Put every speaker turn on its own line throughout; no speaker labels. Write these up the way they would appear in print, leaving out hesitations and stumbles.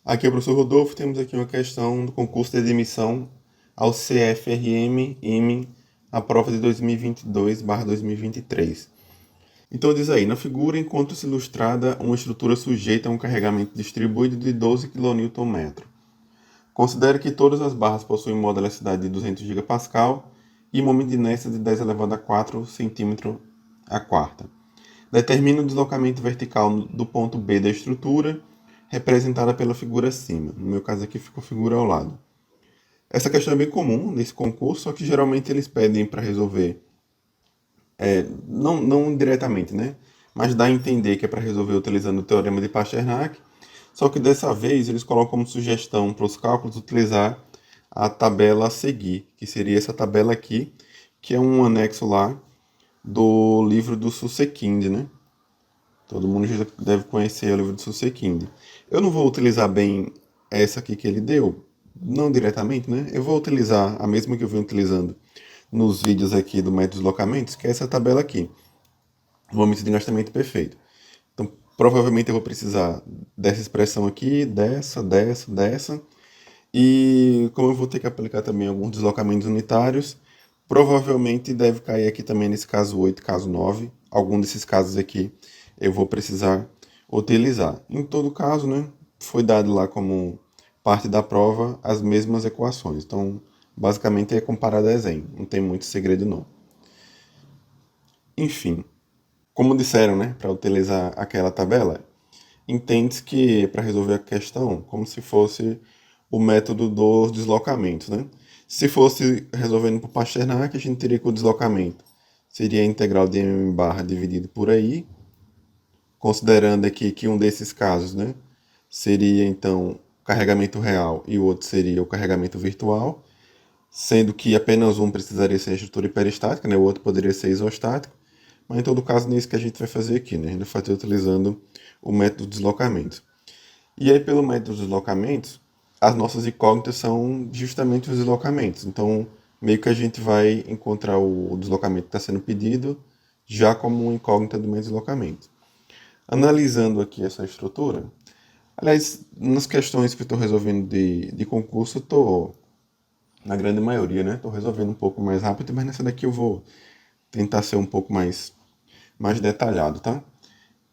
Aqui é o professor Rodolfo, temos aqui uma questão do concurso de admissão ao CFRM, a prova de 2022/2023. Então diz aí, na figura encontra-se ilustrada uma estrutura sujeita a um carregamento distribuído de 12 kN. Considere que todas as barras possuem modo de elasticidade de 200 GPa e momento de inércia de 10 elevado a 4 cm a quarta. Determine o deslocamento vertical do ponto B da estrutura, representada pela figura acima. No meu caso aqui ficou a figura ao lado. Essa questão é bem comum nesse concurso, só que geralmente eles pedem para resolver, não diretamente, né? Mas dá a entender que é para resolver utilizando o teorema de Pasternak. Só que dessa vez eles colocam como sugestão para os cálculos utilizar a tabela a seguir, que seria essa tabela aqui, que é um anexo lá do livro do Sussekind, né? Todo mundo já deve conhecer o livro do Sussekind. Eu não vou utilizar bem essa aqui que ele deu, não diretamente, né? Eu vou utilizar a mesma que eu venho utilizando nos vídeos aqui do método de deslocamentos, que é essa tabela aqui. Momento de engastamento perfeito. Então, provavelmente eu vou precisar dessa expressão aqui, dessa. E como eu vou ter que aplicar também alguns deslocamentos unitários, provavelmente deve cair aqui também nesse caso 8, caso 9. Algum desses casos aqui eu vou precisar utilizar. Em todo caso, né, foi dado lá como parte da prova as mesmas equações. Então, basicamente é comparar desenho, não tem muito segredo não. Enfim, como disseram, né, para utilizar aquela tabela, entende-se que para resolver a questão como se fosse o método dos deslocamentos, né? Se fosse resolvendo por Pasternak, a gente teria que o deslocamento seria a integral de m barra dividido por i, considerando aqui que um desses casos, né, seria então o carregamento real e o outro seria o carregamento virtual, sendo que apenas um precisaria ser a estrutura hiperestática, né, o outro poderia ser isostático, mas em todo caso não é isso que a gente vai fazer aqui, né? A gente vai fazer utilizando o método de deslocamento. E aí, pelo método de deslocamentos, as nossas incógnitas são justamente os deslocamentos. Então, meio que a gente vai encontrar o deslocamento que está sendo pedido já como uma incógnita do método de deslocamento. Analisando aqui essa estrutura, aliás, nas questões que eu estou resolvendo de concurso, eu estou, na grande maioria, né? Estou resolvendo um pouco mais rápido, mas nessa daqui eu vou tentar ser um pouco mais detalhado, tá?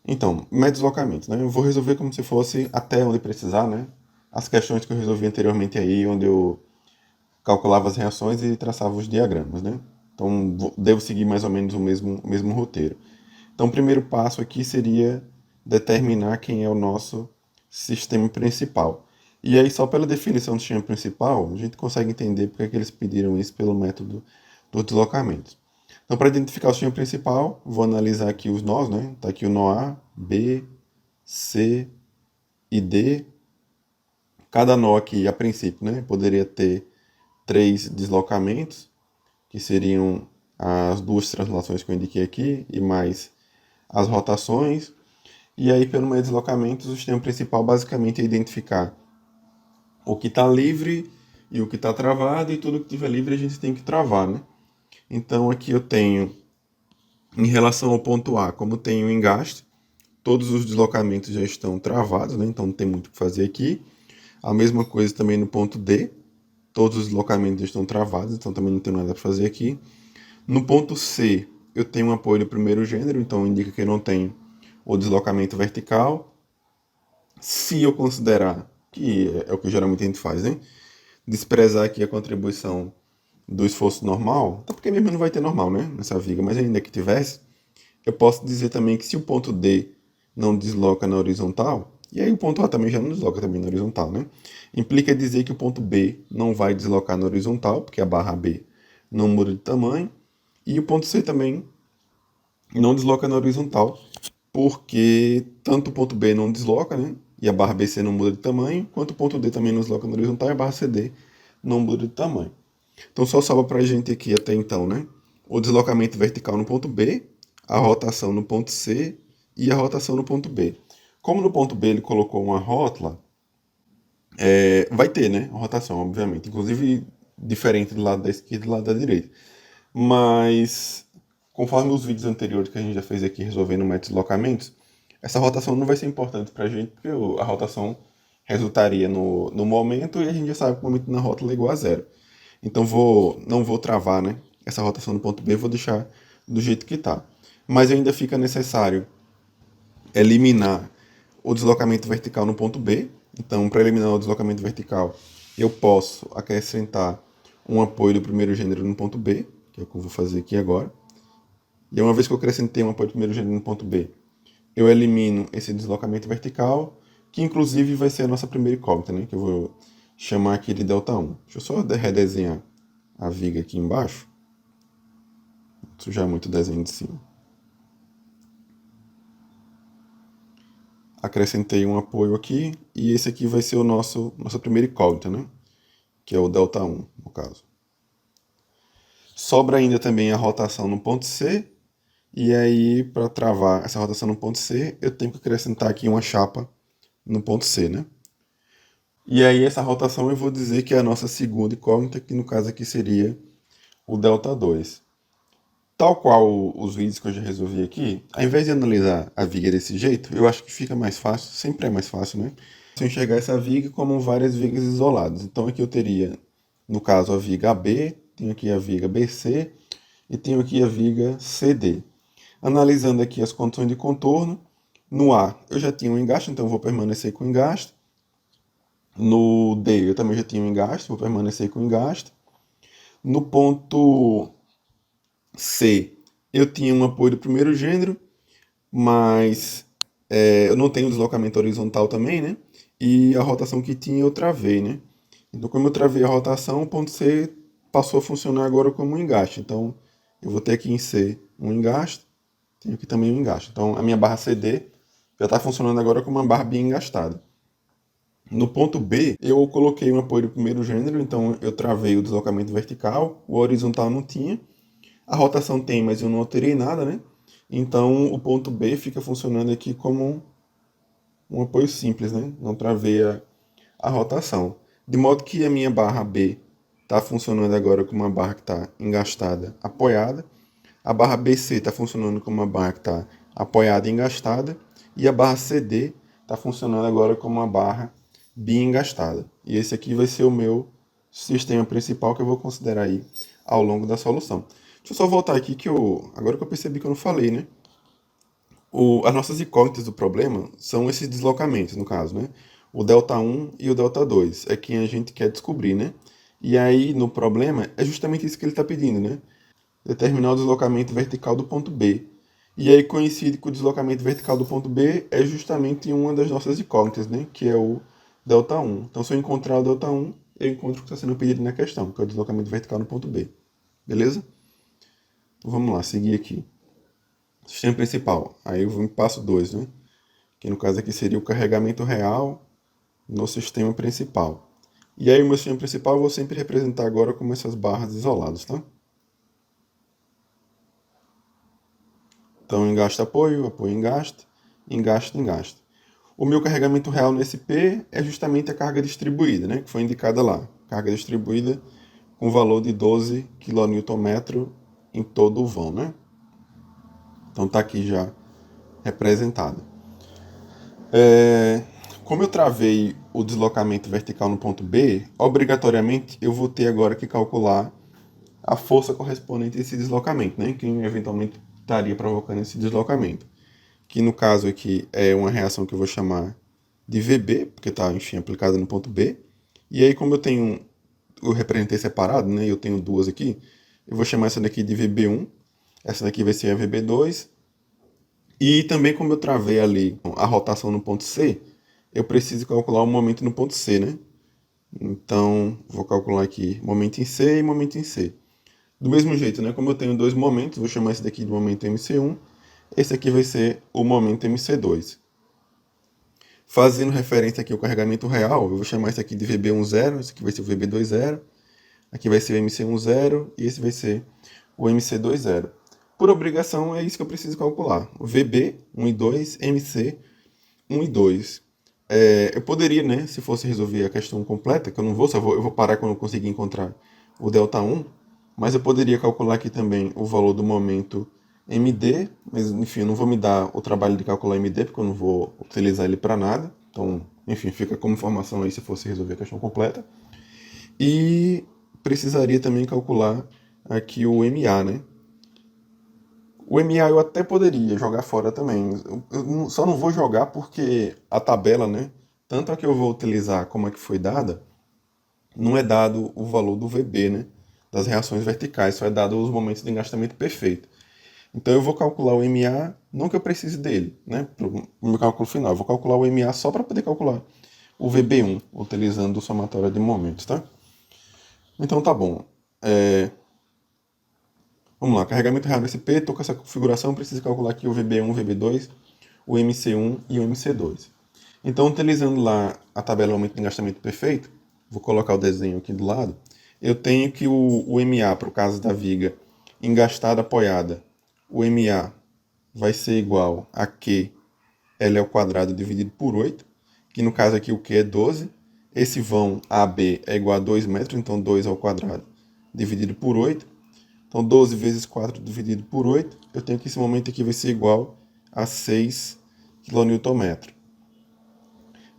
Então, método de deslocamento, né? Eu vou resolver como se fosse até onde precisar, né? As questões que eu resolvi anteriormente aí, onde eu calculava as reações e traçava os diagramas, né? Então, devo seguir mais ou menos o mesmo roteiro. Então, o primeiro passo aqui seria determinar quem é o nosso sistema principal. E aí, só pela definição do sistema principal, a gente consegue entender porque é que eles pediram isso pelo método do deslocamento. Então, para identificar o sistema principal, vou analisar aqui os nós, né? Está aqui o nó A, B, C e D. Cada nó aqui, a princípio, né, poderia ter 3 deslocamentos, que seriam as duas translações que eu indiquei aqui, e mais as rotações. E aí, pelo meio de deslocamentos, o sistema principal basicamente é identificar o que está livre e o que está travado, e tudo que estiver livre a gente tem que travar, né? Então aqui eu tenho, em relação ao ponto A, como tem o engaste, todos os deslocamentos já estão travados, né? Então não tem muito o que fazer aqui. A mesma coisa também no ponto D, todos os deslocamentos estão travados, então também não tem nada para fazer aqui. No ponto C, eu tenho um apoio do primeiro gênero, então indica que eu não tenho o deslocamento vertical. Se eu considerar, que é o que geralmente a gente faz, né? Desprezar aqui a contribuição do esforço normal, até porque mesmo não vai ter normal, né? Nessa viga, mas ainda que tivesse, eu posso dizer também que se o ponto D não desloca na horizontal, e aí o ponto A também já não desloca também na horizontal, né? Implica dizer que o ponto B não vai deslocar na horizontal, porque a barra B não muda de tamanho, e o ponto C também não desloca na horizontal, porque tanto o ponto B não desloca, né? E a barra BC não muda de tamanho, quanto o ponto D também não desloca na horizontal e a barra CD não muda de tamanho. Então só sobra para a gente aqui até então, né? O deslocamento vertical no ponto B, a rotação no ponto C e a rotação no ponto B. Como no ponto B ele colocou uma rótula, vai ter, né? A rotação, obviamente. Inclusive diferente do lado da esquerda e do lado da direita. Mas, conforme os vídeos anteriores que a gente já fez aqui resolvendo métodos de deslocamentos, essa rotação não vai ser importante para a gente, porque a rotação resultaria no momento, e a gente já sabe que o momento na rótula é igual a zero. Então não vou travar, né, essa rotação no ponto B, vou deixar do jeito que está. Mas ainda fica necessário eliminar o deslocamento vertical no ponto B. Então, para eliminar o deslocamento vertical, eu posso acrescentar um apoio do primeiro gênero no ponto B, que é o que eu vou fazer aqui agora. E uma vez que eu acrescentei um apoio do primeiro gênero no ponto B, eu elimino esse deslocamento vertical, que inclusive vai ser a nossa primeira incógnita, né? Que eu vou chamar aqui de ΔI. Deixa eu só redesenhar a viga aqui embaixo. Sujar muito o desenho de cima. Acrescentei um apoio aqui, e esse aqui vai ser o nossa primeira incógnita, né? Que é o ΔI, no caso. Sobra ainda também a rotação no ponto C, e aí, para travar essa rotação no ponto C, eu tenho que acrescentar aqui uma chapa no ponto C, né? E aí, essa rotação eu vou dizer que é a nossa segunda incógnita, que no caso aqui seria o ΔI. Tal qual os vídeos que eu já resolvi aqui, ao invés de analisar a viga desse jeito, eu acho que fica mais fácil, sempre é mais fácil, né? Se eu enxergar essa viga como várias vigas isoladas. Então aqui eu teria, no caso, a viga AB, tenho aqui a viga BC e tenho aqui a viga CD. Analisando aqui as condições de contorno, no A eu já tinha um engaste, então eu vou permanecer com o engaste. No D eu também já tinha um engaste, vou permanecer com o engaste. No ponto C eu tinha um apoio do primeiro gênero, mas eu não tenho deslocamento horizontal também, né? E a rotação que tinha eu travei, né? Então, como eu travei a rotação, o ponto C passou a funcionar agora como um engaste. Então, eu vou ter aqui em C um engaste, tenho aqui também um engaste. Então, a minha barra CD já está funcionando agora como uma barra bem engastada. No ponto B, eu coloquei um apoio do primeiro gênero, então eu travei o deslocamento vertical, o horizontal não tinha. A rotação tem, mas eu não alterei nada, né? Então, o ponto B fica funcionando aqui como um apoio simples, né? Não travei a rotação. De modo que a minha barra B está funcionando agora como uma barra que está engastada, apoiada. A barra BC está funcionando como uma barra que está apoiada e engastada. E a barra CD está funcionando agora como uma barra bi-engastada. E esse aqui vai ser o meu sistema principal que eu vou considerar aí ao longo da solução. Deixa eu só voltar aqui agora que eu percebi que eu não falei, né? As nossas incógnitas do problema são esses deslocamentos, no caso, né? O ΔI e o ΔI é quem a gente quer descobrir, né? E aí, no problema, é justamente isso que ele está pedindo, né? Determinar o deslocamento vertical do ponto B. E aí coincide que o deslocamento vertical do ponto B é justamente uma das nossas incógnitas, né? Que é o ΔI. Então, se eu encontrar o ΔI, eu encontro o que está sendo pedido na questão, que é o deslocamento vertical no ponto B. Beleza? Então, vamos lá, seguir aqui. Sistema principal. Aí eu vou em passo 2, né? Que no caso aqui seria o carregamento real no sistema principal. E aí o meu sistema principal eu vou sempre representar agora como essas barras isoladas, tá? Então, engaste, apoio, apoio, engaste, engaste, engaste. O meu carregamento real nesse P é justamente a carga distribuída, né? Que foi indicada lá. Carga distribuída com valor de 12 kN em todo o vão, né? Então tá aqui já representado. Como eu travei o deslocamento vertical no ponto B, obrigatoriamente eu vou ter agora que calcular a força correspondente a esse deslocamento, né? Que eventualmente estaria provocando esse deslocamento. Que no caso aqui é uma reação que eu vou chamar de VB, porque está, enfim, aplicada no ponto B. E aí, como eu representei separado, né? Eu tenho duas aqui, eu vou chamar essa daqui de VB1, essa daqui vai ser a VB2. E também, como eu travei ali a rotação no ponto C, eu preciso calcular o momento no ponto C, né? Então, vou calcular aqui momento em C e momento em C. Do mesmo jeito, né? Como eu tenho dois momentos, vou chamar esse daqui de momento MC1, esse aqui vai ser o momento MC2. Fazendo referência aqui ao carregamento real, eu vou chamar esse aqui de VB10, esse aqui vai ser o VB20, aqui vai ser o MC10 e esse vai ser o MC20. Por obrigação, é isso que eu preciso calcular. O VB, 1 e 2, MC, 1 e 2. Eu poderia, né, se fosse resolver a questão completa, que eu não vou, eu vou parar quando eu conseguir encontrar o ΔI, mas eu poderia calcular aqui também o valor do momento mas enfim, eu não vou me dar o trabalho de calcular MD, porque eu não vou utilizar ele para nada. Então, enfim, fica como informação aí se fosse resolver a questão completa. E precisaria também calcular aqui o MA, né? O MA eu até poderia jogar fora também. Só não vou jogar porque a tabela, né? Tanto a que eu vou utilizar como a que foi dada, não é dado o valor do VB, né? Das reações verticais, só é dado os momentos de engastamento perfeito. Então eu vou calcular o MA, não que eu precise dele, né? Para o meu cálculo final. Eu vou calcular o MA só para poder calcular o VB1, utilizando o somatório de momentos, tá? Então tá bom. Vamos lá, carregamento real do SP, estou com essa configuração, preciso calcular aqui o VB1, o VB2, o MC1 e o MC2. Então, utilizando lá a tabela de aumento de engastamento perfeito, vou colocar o desenho aqui do lado, eu tenho que o MA, para o caso da viga engastada apoiada, o MA vai ser igual a Q L ao quadrado dividido por 8, que no caso aqui o Q é 12, esse vão AB é igual a 2 metros, então 2 ao quadrado dividido por 8, então 12 vezes 4 dividido por 8, eu tenho que esse momento aqui vai ser igual a 6 kNm.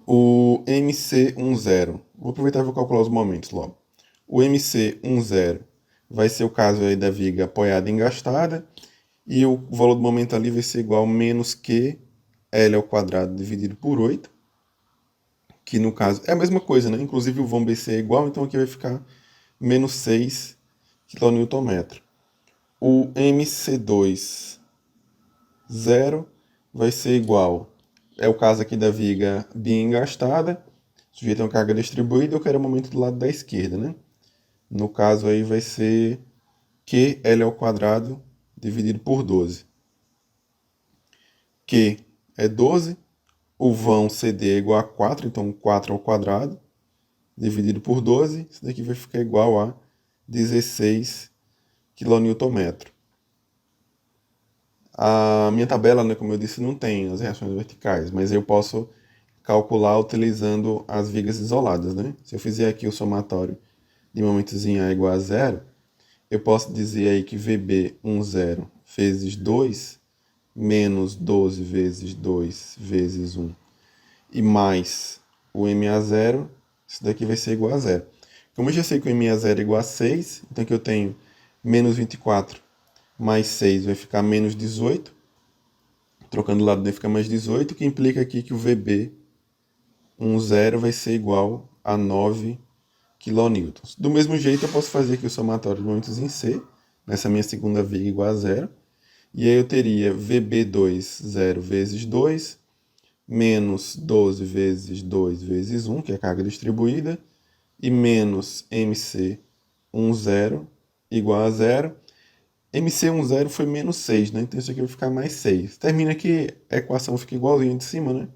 O MC10, vou aproveitar e vou calcular os momentos logo. O MC10 vai ser o caso aí da viga apoiada e engastada, e o valor do momento ali vai ser igual a menos Q L ao quadrado dividido por 8, que no caso é a mesma coisa, né? Inclusive o vão BC é igual, então aqui vai ficar menos 6 kNm. O MC2 0 vai ser igual, é o caso aqui da viga bem engastada, sujeito a uma carga distribuída, eu quero o momento do lado da esquerda, né? No caso aí vai ser QL ao quadrado dividido por 12. Q é 12, o vão CD é igual a 4, então 4 ao quadrado dividido por 12, isso daqui vai ficar igual a 16 kNm. A minha tabela, né, como eu disse, não tem as reações verticais, mas eu posso calcular utilizando as vigas isoladas, né? Se eu fizer aqui o somatório de momentos em A igual a 0, eu posso dizer aí que VB10 vezes 2 menos 12 vezes 2 vezes 1 e mais o MA0, isso daqui vai ser igual a 0. Como eu já sei que o MA0 é igual a 6, então que eu tenho menos 24 mais 6 vai ficar menos 18. Trocando o lado D fica mais 18, que implica aqui que o VB10 vai ser igual a 9 kN. Do mesmo jeito, eu posso fazer aqui o somatório de momentos em C, nessa minha segunda viga igual a 0. E aí eu teria VB20 vezes 2, menos 12 vezes 2 vezes 1, que é a carga distribuída, e menos MC10 igual a 0. MC10 foi menos 6, né? Então isso aqui vai ficar mais 6. Termina que a equação fica igualzinha de cima, né?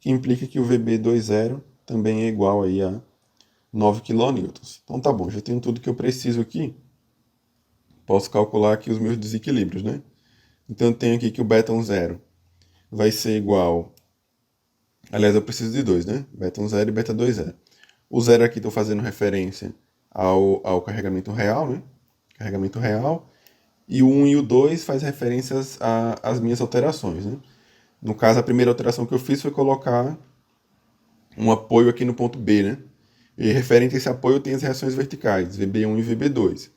Que implica que o VB20 também é igual aí a 9 kN. Então tá bom, já tenho tudo que eu preciso aqui. Posso calcular aqui os meus desequilíbrios, né? Então eu tenho aqui que o beta10 vai ser igual... Aliás, eu preciso de dois, né? Beta10 e beta20. O 0 aqui estou fazendo referência ao carregamento real, né? Carregamento real. E o 1 e o 2 faz referências às minhas alterações, né? No caso, a primeira alteração que eu fiz foi colocar um apoio aqui no ponto B, né? E referente a esse apoio, eu tenho as reações verticais, VB1 e VB2.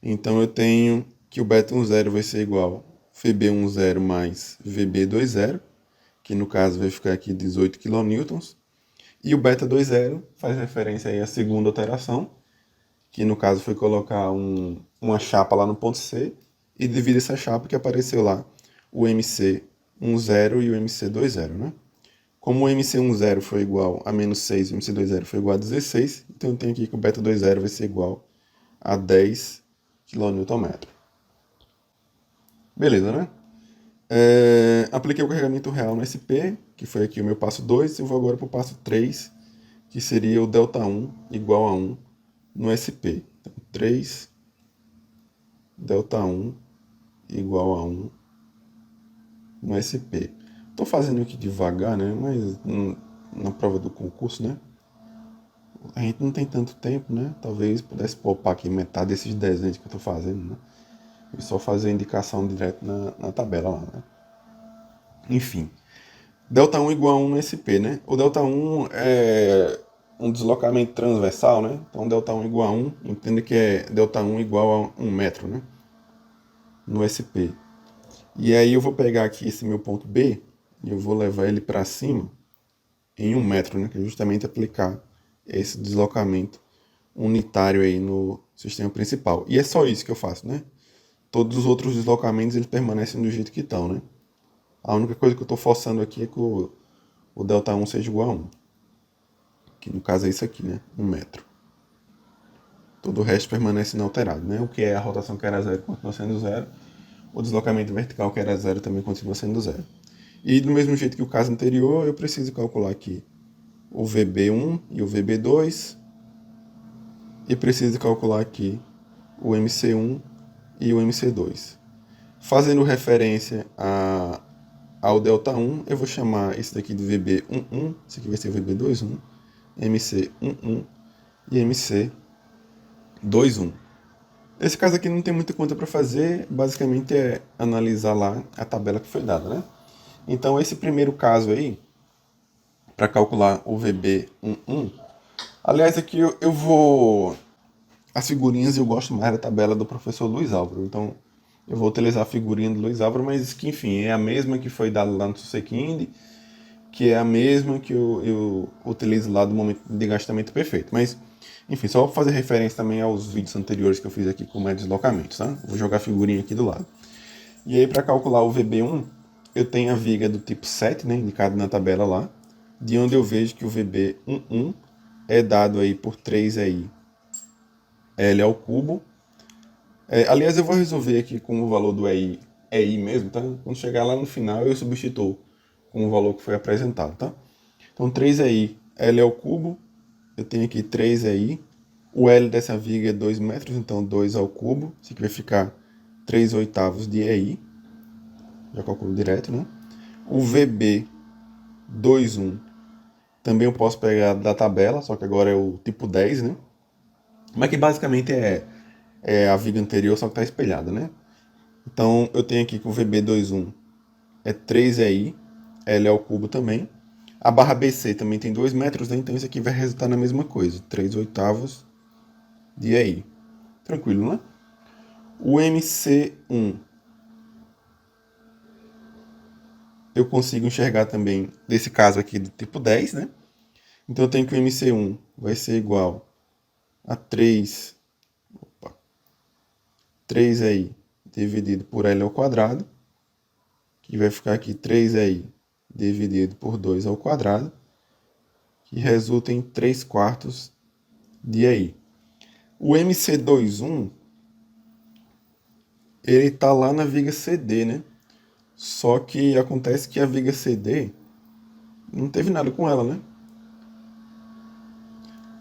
Então, eu tenho que o beta10 vai ser igual a VB10 mais VB20, que no caso vai ficar aqui 18 kN. E o beta20 faz referência aí à segunda alteração, que no caso foi colocar uma chapa lá no ponto C, e devido a essa chapa que apareceu lá o MC10 e o MC20, né? Como o MC10 foi igual a menos 6 e o MC20 foi igual a 16, então eu tenho aqui que o beta20 vai ser igual a 10 kN. Beleza, né? Apliquei o carregamento real no SP, que foi aqui o meu passo 2, e eu vou agora para o passo 3, que seria o ΔI igual a 1 no SP. Então, 3 ΔI igual a 1 no SP. Estou fazendo aqui devagar, né? Mas na prova do concurso, né? A gente não tem tanto tempo, né? Talvez pudesse poupar aqui metade desses desenhos que eu estou fazendo, né? E só fazer a indicação direto na tabela lá, né? Enfim. Δ1 igual a 1 no SP, né? O Δ1 é um deslocamento transversal, né? Então Δ1 igual a 1, entenda que é Δ1 igual a 1 metro, né? No SP. E aí eu vou pegar aqui esse meu ponto B e eu vou levar ele para cima em 1 metro, né? Que é justamente aplicar esse deslocamento unitário aí no sistema principal. E é só isso que eu faço, né? Todos os outros deslocamentos eles permanecem do jeito que estão, né? A única coisa que eu estou forçando aqui é que o Δ1 seja igual a 1. Que no caso é isso aqui, né? 1 metro. Todo o resto permanece inalterado, né? O que é a rotação que era zero continua sendo zero. O deslocamento vertical que era zero também continua sendo zero. E do mesmo jeito que o caso anterior, eu preciso calcular aqui o VB1 e o VB2. E preciso calcular aqui o MC1 e o MC2. Fazendo referência ao Δ1, eu vou chamar esse daqui de VB11, esse aqui vai ser o VB21, MC11 e MC21. Nesse caso aqui não tem muita conta para fazer, basicamente é analisar lá a tabela que foi dada, né? Então esse primeiro caso aí, para calcular o VB11, aliás aqui eu vou... As figurinhas eu gosto mais da tabela do professor Luiz Álvaro, então eu vou utilizar a figurinha do Luiz Álvaro, mas que enfim, é a mesma que foi dada lá no Susequinde, que é a mesma que eu utilizo lá do momento de gastamento perfeito. Mas, enfim, só vou fazer referência também aos vídeos anteriores que eu fiz aqui com o deslocamentos, tá? Vou jogar a figurinha aqui do lado. E aí, para calcular o VB1, eu tenho a viga do tipo 7, né, indicado na tabela lá, de onde eu vejo que o VB11 é dado aí por 3 aí L ao cubo. Aliás, eu vou resolver aqui com o valor do EI mesmo, tá? Quando chegar lá no final, eu substituo com o valor que foi apresentado, tá? Então, 3EI, L ao cubo, eu tenho aqui 3EI, o L dessa viga é 2 metros, então 2 ao cubo, isso aqui vai ficar 3 oitavos de EI, já calculo direto, né? O VB 21, também eu posso pegar da tabela, só que agora é o tipo 10, né? Mas que basicamente é a viga anterior, só que está espelhada, né? Então, eu tenho aqui que o VB21 é 3EI, L ao cubo também. A barra BC também tem 2 metros, né? Então isso aqui vai resultar na mesma coisa, 3 oitavos de EI. Tranquilo, né? O MC1 eu consigo enxergar também, desse caso aqui do tipo 10, né? Então eu tenho que o MC1 vai ser igual a 3EI dividido por L ao quadrado, que vai ficar aqui 3EI dividido por 2 ao quadrado, que resulta em 3 quartos de EI. O MC21, ele está lá na viga CD, né? Só que acontece que a viga CD não teve nada com ela, né?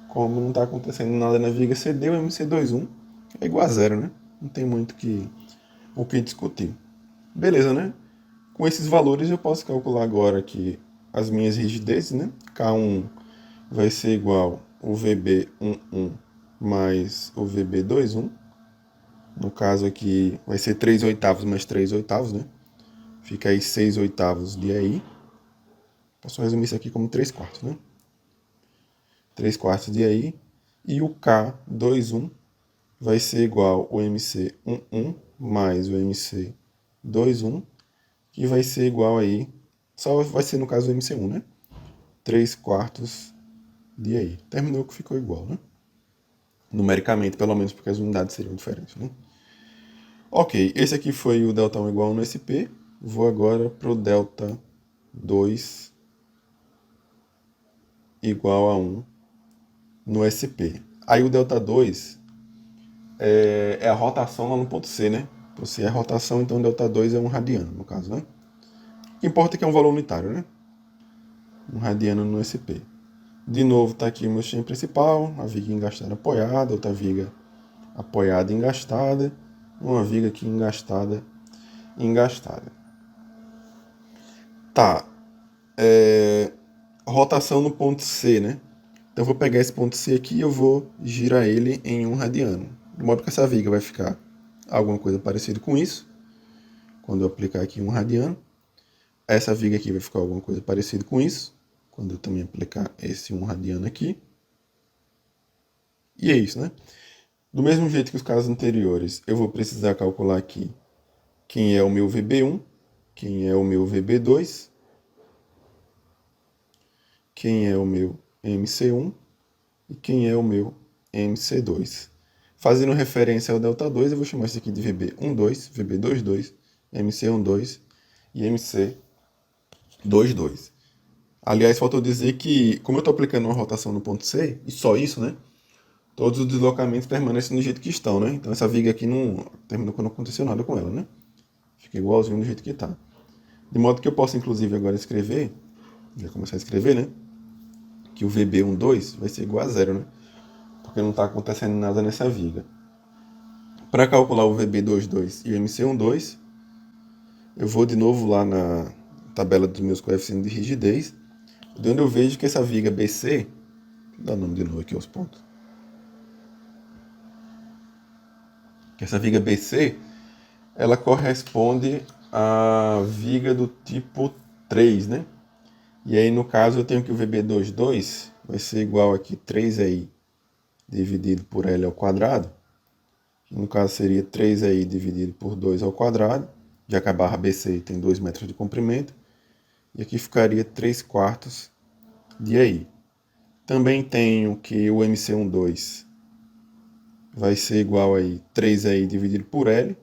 Como não está acontecendo nada na viga CD, o MC21 é igual a zero, né? Não tem muito o que discutir. Beleza, né? Com esses valores eu posso calcular agora aqui as minhas rigidezes, né? K1 vai ser igual o VB11 mais o VB21. No caso aqui vai ser 3 oitavos mais 3 oitavos, né? Fica aí 6 oitavos de EI. Posso resumir isso aqui como 3 quartos, né? 3 quartos de EI. E o K21 vai ser igual ao MC11 mais o MC21, que vai ser igual aí, só vai ser no caso do MC1, né? 3 quartos de EI. Terminou que ficou igual, né? Numericamente, pelo menos, porque as unidades seriam diferentes, né? Ok, esse aqui foi o Δ1 igual a 1 no SP. Vou agora para o Δ2 igual a 1 no SP. Aí o Δ2 é a rotação lá no ponto C, né? Se é rotação, então o Δ2 é 1 radiano, no caso, né? O que importa é que é um valor unitário, né? 1 radiano no SP. De novo, está aqui o meu sistema principal, a viga engastada apoiada, outra viga apoiada e engastada, uma viga aqui engastada e engastada. Tá. Rotação no ponto C, né? Então eu vou pegar esse ponto C aqui e eu vou girar ele em 1 radiano. De modo que essa viga vai ficar alguma coisa parecida com isso. Quando eu aplicar aqui 1 radiano. essa viga aqui vai ficar alguma coisa parecida com isso, quando eu também aplicar esse 1 radiano aqui. E é isso, né? Do mesmo jeito que os casos anteriores, eu vou precisar calcular aqui quem é o meu VB1, quem é o meu VB2, quem é o meu MC1 e quem é o meu MC2. Fazendo referência ao ΔH2, eu vou chamar isso aqui de VB12, VB22, MC12 e MC22. Aliás, faltou dizer que, como eu estou aplicando uma rotação no ponto C, e só isso, né? Todos os deslocamentos permanecem do jeito que estão, né? Então essa viga aqui não terminou quando não aconteceu nada com ela, né? Fica igualzinho do jeito que está. De modo que eu posso, inclusive, agora escrever, já começar a escrever, né? Que o VB12 vai ser igual a zero, né? Porque não está acontecendo nada nessa viga. Para calcular o VB22 e o MC12, eu vou de novo lá na tabela dos meus coeficientes de rigidez, de onde eu vejo que essa viga BC, vou dar o nome de novo aqui aos pontos, que essa viga BC, ela corresponde à viga do tipo 3, né? E aí, no caso, eu tenho que o VB22 vai ser igual aqui 3i dividido por L ao quadrado. No caso, seria 3i dividido por 2 ao quadrado, já que a barra BC tem 2 metros de comprimento. E aqui ficaria 3 quartos de i. Também tenho que o MC12 vai ser igual a 3i dividido por L,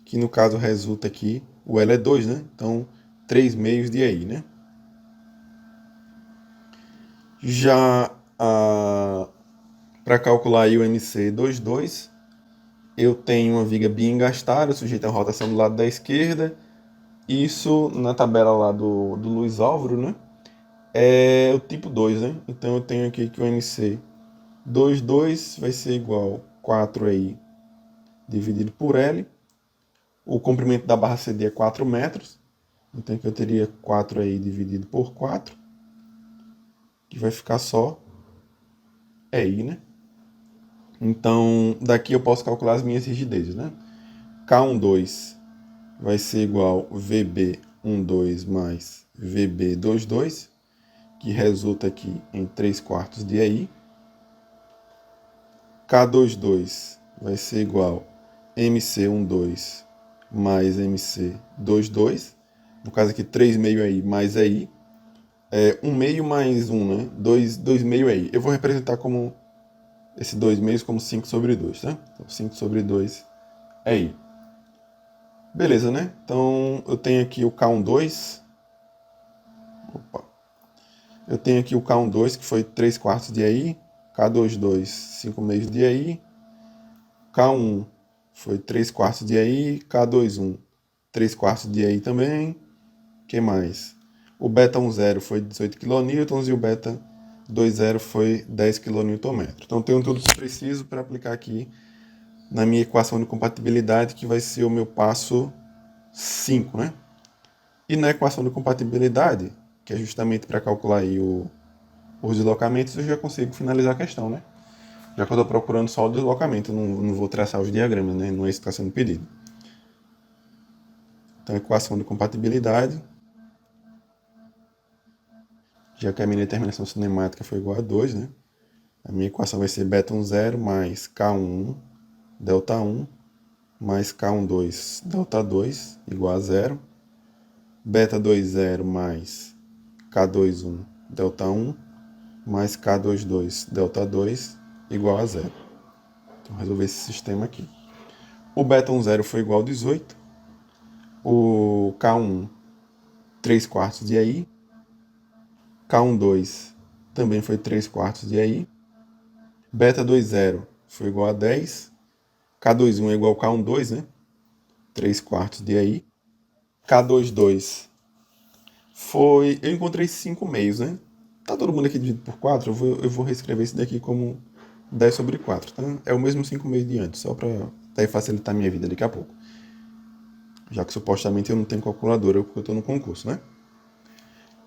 que no caso resulta aqui, o L é 2, né? Então, 3 meios de i, né? Já para calcular aí o MC22, eu tenho uma viga biengastada, sujeita à rotação do lado da esquerda. Isso na tabela lá do Luiz Álvaro, né? É o tipo 2, né? Então eu tenho aqui que o MC22 vai ser igual a 4i dividido por L. O comprimento da barra CD é 4 metros. Então aqui eu teria 4i dividido por 4, que vai ficar só i, né? Então daqui eu posso calcular as minhas rigidezes, né? K12 vai ser igual a VB12 mais VB22, que resulta aqui em 3 quartos de i. K22 vai ser igual a MC12 mais MC22. No caso aqui, 3 meio aí mais i. 1 meio mais 1, né? 2 meio aí. Eu vou representar como esse 2 meios como 5 sobre 2, tá? Então, 5 sobre 2 é i. Beleza, né? Então, eu tenho aqui o K12. Opa. Eu tenho aqui o K12, que foi 3 quartos de i. K22, 5 meios de i. K1 foi 3 quartos de i. K21, 3 quartos de i também. O que mais? O beta 10 foi 18 kN e o beta 20 foi 10 kN. Então, tenho tudo que preciso para aplicar aqui na minha equação de compatibilidade, que vai ser o meu passo 5, né? E na equação de compatibilidade, que é justamente para calcular aí os deslocamentos, eu já consigo finalizar a questão, né? Já que eu estou procurando só o deslocamento, não vou traçar os diagramas, né? Não é isso que está sendo pedido. Então, equação de compatibilidade, já que a minha determinação cinemática foi igual a 2, né? A minha equação vai ser beta 10 mais K1 delta 1 mais K12 delta 2 igual a 0. Beta 20 mais K21 delta 1 mais K22 delta 2 igual a 0. Então, resolver esse sistema aqui. O beta 10 foi igual a 18. O K1, 3 quartos de i. K12 também foi 3 quartos de i. Beta 20 foi igual a 10. K21 é igual a K12, né? 3 quartos de i. K22 foi... Eu encontrei 5 meios, né? Tá todo mundo aqui dividido por 4? Eu vou reescrever isso daqui como 10 sobre 4, tá? É o mesmo 5 meios de antes, só para daí facilitar a minha vida daqui a pouco. Já que supostamente eu não tenho calculadora porque eu estou no concurso, né?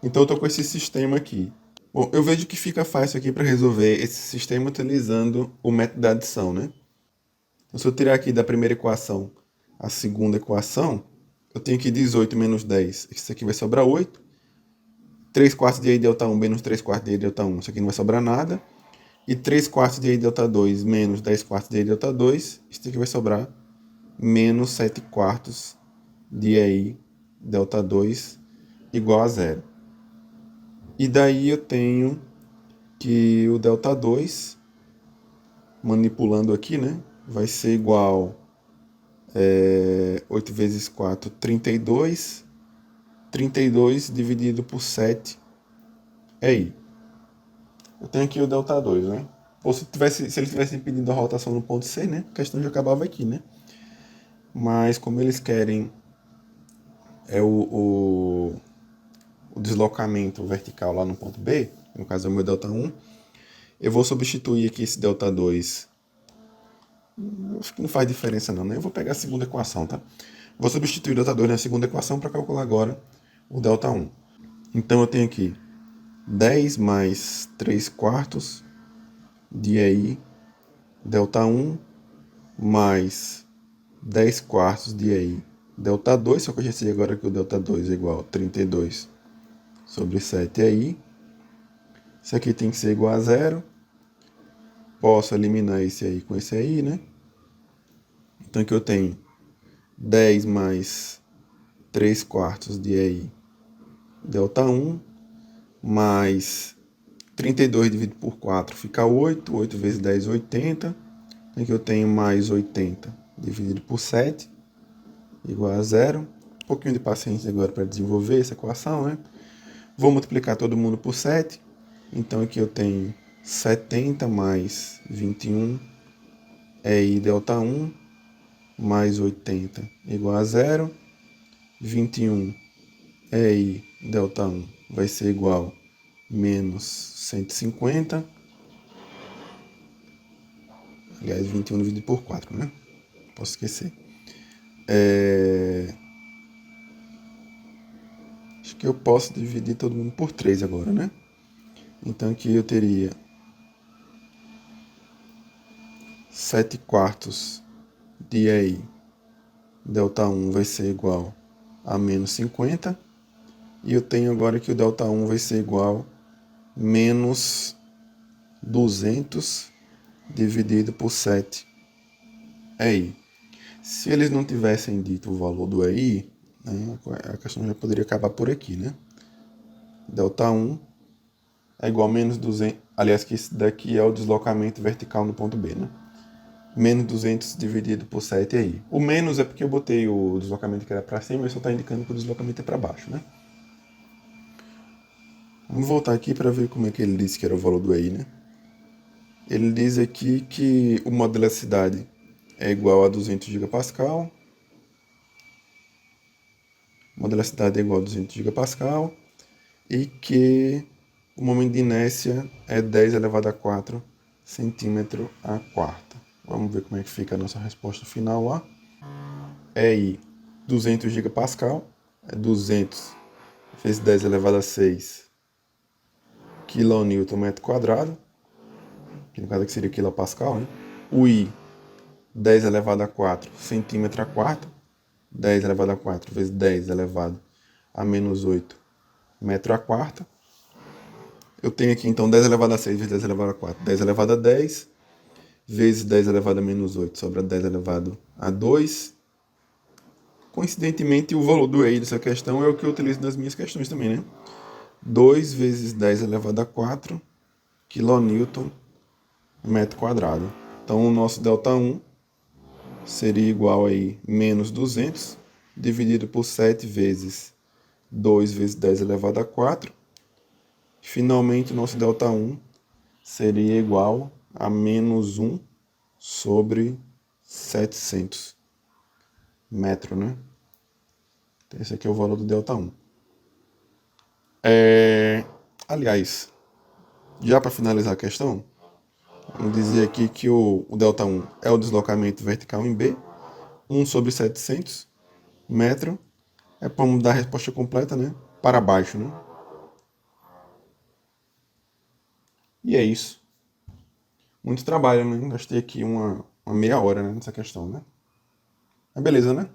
Então eu estou com esse sistema aqui. Bom, eu vejo que fica fácil aqui para resolver esse sistema utilizando o método da adição, né? Então, se eu tirar aqui da primeira equação a segunda equação, eu tenho aqui 18 menos 10. Isso aqui vai sobrar 8. 3 quartos de i delta 1 menos 3 quartos de i delta 1. Isso aqui não vai sobrar nada. E 3 quartos de i delta 2 menos 10 quartos de i delta 2. Isso aqui vai sobrar menos 7 quartos de i delta 2 igual a zero. E daí eu tenho que o delta 2, manipulando aqui, né, vai ser igual 8 vezes 4, 32. 32 dividido por 7 é i. Eu tenho aqui o delta 2, né? Ou se eles tivessem pedido a rotação no ponto C, né? A questão já acabava aqui, né? Mas como eles querem o deslocamento vertical lá no ponto B, no caso é o meu delta 1, eu vou substituir aqui esse delta 2. Acho que não faz diferença não, né? Eu vou pegar a segunda equação, tá? Vou substituir o delta 2 na segunda equação para calcular agora o delta 1. Então eu tenho aqui 10 mais 3 quartos de i delta 1 mais 10 quartos de i delta 2, só que eu já sei agora que o delta 2 é igual a 32 sobre 7i. Isso aqui tem que ser igual a zero. Posso eliminar esse aí com esse aí, né? Então aqui eu tenho 10 mais 3 quartos de i delta 1 mais 32 dividido por 4 fica 8. 8 vezes 10 é 80. Então aqui eu tenho mais 80 dividido por 7 igual a zero. Um pouquinho de paciência agora para desenvolver essa equação, né? Vou multiplicar todo mundo por 7. Então aqui eu tenho 70 mais 21 é i delta 1 mais 80 igual a zero. 21 é i delta 1 vai ser igual a menos 150. Aliás, 21 dividido por 4, né? Posso esquecer. Acho que eu posso dividir todo mundo por 3 agora, né? Então aqui eu teria 7 quartos de i delta 1 vai ser igual a menos 50. E eu tenho agora que o delta 1 vai ser igual a menos 200 dividido por 7 é i. Se eles não tivessem dito o valor do i, né, a questão já poderia acabar por aqui, né? Delta 1 é igual a menos 200. Aliás, que isso daqui é o deslocamento vertical no ponto B, né? Menos 200 dividido por 7 é i. O menos é porque eu botei o deslocamento que era para cima e só está indicando que o deslocamento é para baixo, né? Vamos voltar aqui para ver como é que ele disse que era o valor do i, né? Ele diz aqui que o modo de elasticidade é igual a 200 gigapascal. O modo de elasticidade é igual a 200 gigapascal. E que o momento de inércia é 10 elevado a 4 centímetro a quarta. Vamos ver como é que fica a nossa resposta final lá. É I 200 gigapascal, é 200 vezes 10 elevado a 6 quilonewton metro quadrado, que no caso aqui seria quilopascal, né? O I 10 elevado a 4 centímetro a quarta, 10 elevado a 4 vezes 10 elevado a menos 8 metro a quarta. Eu tenho aqui então 10 elevado a 6 vezes 10 elevado a 4, 10 elevado a 10 vezes 10 elevado a menos 8, sobra 10 elevado a 2. Coincidentemente, o valor do EI dessa questão é o que eu utilizo nas minhas questões também, né? 2 vezes 10 elevado a 4 quilonewton metro quadrado. Então, o nosso delta 1 seria igual a menos 200 dividido por 7 vezes 2 vezes 10 elevado a 4. Finalmente, o nosso delta 1 seria igual a menos 1 sobre 700 metro, né? Então, esse aqui é o valor do delta 1. Aliás, já para finalizar a questão, vamos dizer aqui que o delta 1 é o deslocamento vertical em B, 1 sobre 700 metro, é para dar a resposta completa, né? Para baixo, né? E é isso. Muito trabalho, né? Gastei aqui uma meia hora, né, nessa questão, né? Mas beleza, né?